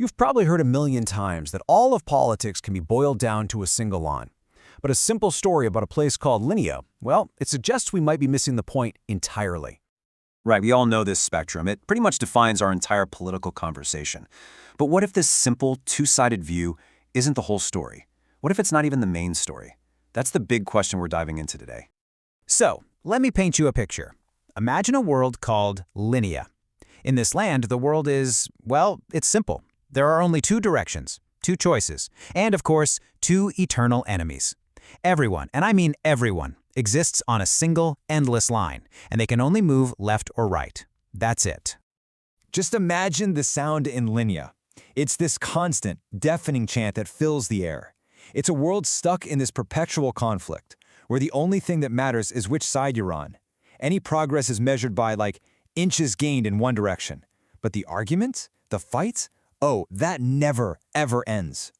You've probably heard a million times that all of politics can be boiled down to a single line. But a simple story about a place called Linea, well, it suggests we might be missing the point entirely. Right, we all know this spectrum. It pretty much defines our entire political conversation. But what if this simple, two-sided view isn't the whole story? What if it's not even the main story? That's the big question we're diving into today. So, let me paint you a picture. Imagine a world called Linea. In this land, the world is, well, it's simple. There are only two directions, two choices, and of course, two eternal enemies. Everyone, and I mean everyone, exists on a single, endless line, and they can only move left or right. That's it. Just imagine the sound in Linea. It's this constant, deafening chant that fills the air. It's a world stuck in this perpetual conflict, where the only thing that matters is which side you're on. Any progress is measured by, inches gained in one direction. But the arguments, the fights, oh, that never, ever ends.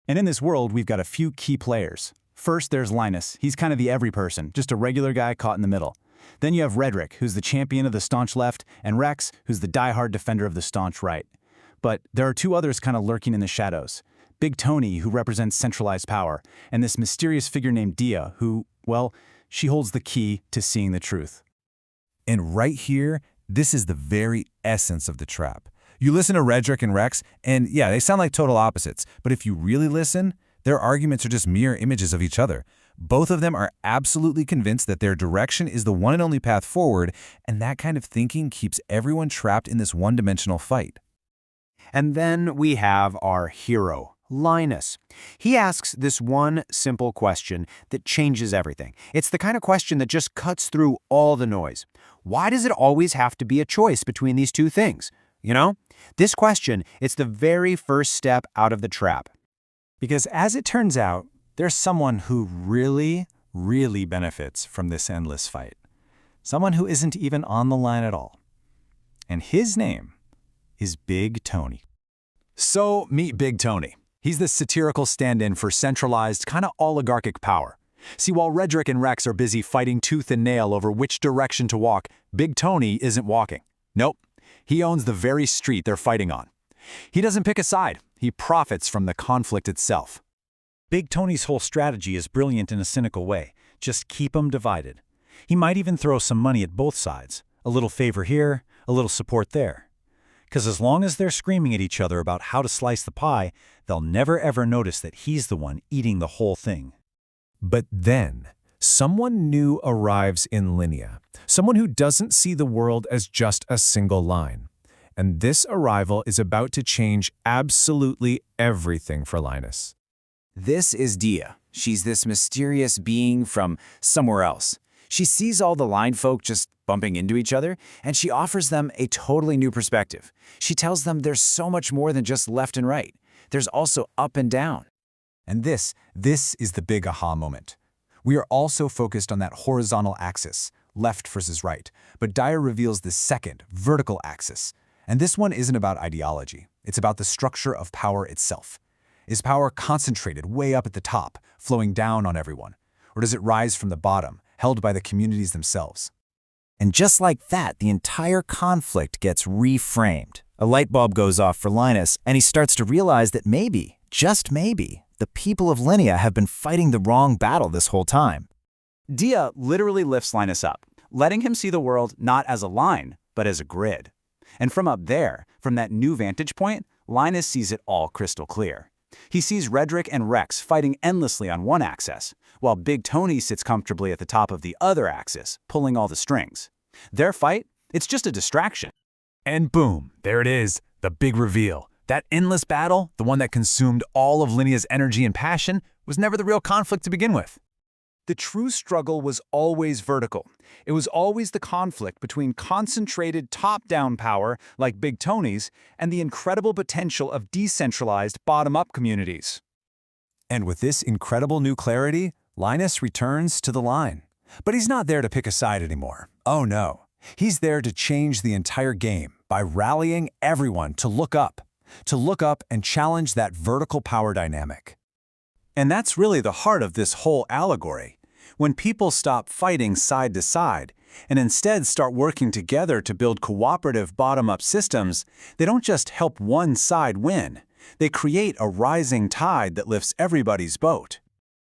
And in this world, we've got a few key players. First, there's Linus. He's kind of the every person, just a regular guy caught in the middle. Then you have Redrick, who's the champion of the staunch left, and Rex, who's the die-hard defender of the staunch right. But there are two others kind of lurking in the shadows. Big Tony, who represents centralized power, and this mysterious figure named Dia, who, well, she holds the key to seeing the truth. And right here, this is the very essence of the trap. You listen to Redrick and Rex, and yeah, they sound like total opposites, but if you really listen, their arguments are just mirror images of each other. Both of them are absolutely convinced that their direction is the one and only path forward, and that kind of thinking keeps everyone trapped in this one-dimensional fight. And then we have our hero, Linus. He asks this one simple question that changes everything. It's the kind of question that just cuts through all the noise. Why does it always have to be a choice between these two things? You know, this question, it's the very first step out of the trap. Because as it turns out, there's someone who really, really benefits from this endless fight. Someone who isn't even on the line at all. And his name is Big Tony. So meet Big Tony. He's the satirical stand-in for centralized, kind of oligarchic power. See, while Redrick and Rex are busy fighting tooth and nail over which direction to walk, Big Tony isn't walking. Nope. He owns the very street they're fighting on. He doesn't pick a side. He profits from the conflict itself. Big Tony's whole strategy is brilliant in a cynical way. Just keep them divided. He might even throw some money at both sides. A little favor here, a little support there. Because as long as they're screaming at each other about how to slice the pie, they'll never ever notice that he's the one eating the whole thing. But then, someone new arrives in Linea. Someone who doesn't see the world as just a single line. And this arrival is about to change absolutely everything for Linus. This is Dia. She's this mysterious being from somewhere else. She sees all the line folk just bumping into each other, and she offers them a totally new perspective. She tells them there's so much more than just left and right. There's also up and down. And this is the big aha moment. We are also focused on that horizontal axis, left versus right, but Dia reveals the second, vertical axis. And this one isn't about ideology. It's about the structure of power itself. Is power concentrated way up at the top, flowing down on everyone? Or does it rise from the bottom, held by the communities themselves? And just like that, the entire conflict gets reframed. A light bulb goes off for Linus, and he starts to realize that maybe, just maybe, the people of Linea have been fighting the wrong battle this whole time. Dia literally lifts Linus up, letting him see the world not as a line, but as a grid. And from up there, from that new vantage point, Linus sees it all crystal clear. He sees Redrick and Rex fighting endlessly on one axis, while Big Tony sits comfortably at the top of the other axis, pulling all the strings. Their fight, it's just a distraction. And boom, there it is, the big reveal. That endless battle, the one that consumed all of Linea's energy and passion, was never the real conflict to begin with. The true struggle was always vertical. It was always the conflict between concentrated top-down power, like Big Tony's, and the incredible potential of decentralized bottom-up communities. And with this incredible new clarity, Linus returns to the line. But he's not there to pick a side anymore. Oh no. He's there to change the entire game by rallying everyone to look up and challenge that vertical power dynamic. And that's really the heart of this whole allegory. When people stop fighting side to side, and instead start working together to build cooperative bottom-up systems, they don't just help one side win. They create a rising tide that lifts everybody's boat.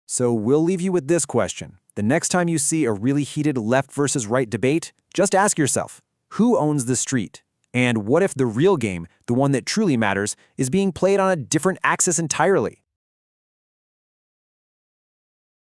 So we'll leave you with this question. The next time you see a really heated left versus right debate, just ask yourself, who owns the street? And what if the real game, the one that truly matters, is being played on a different axis entirely?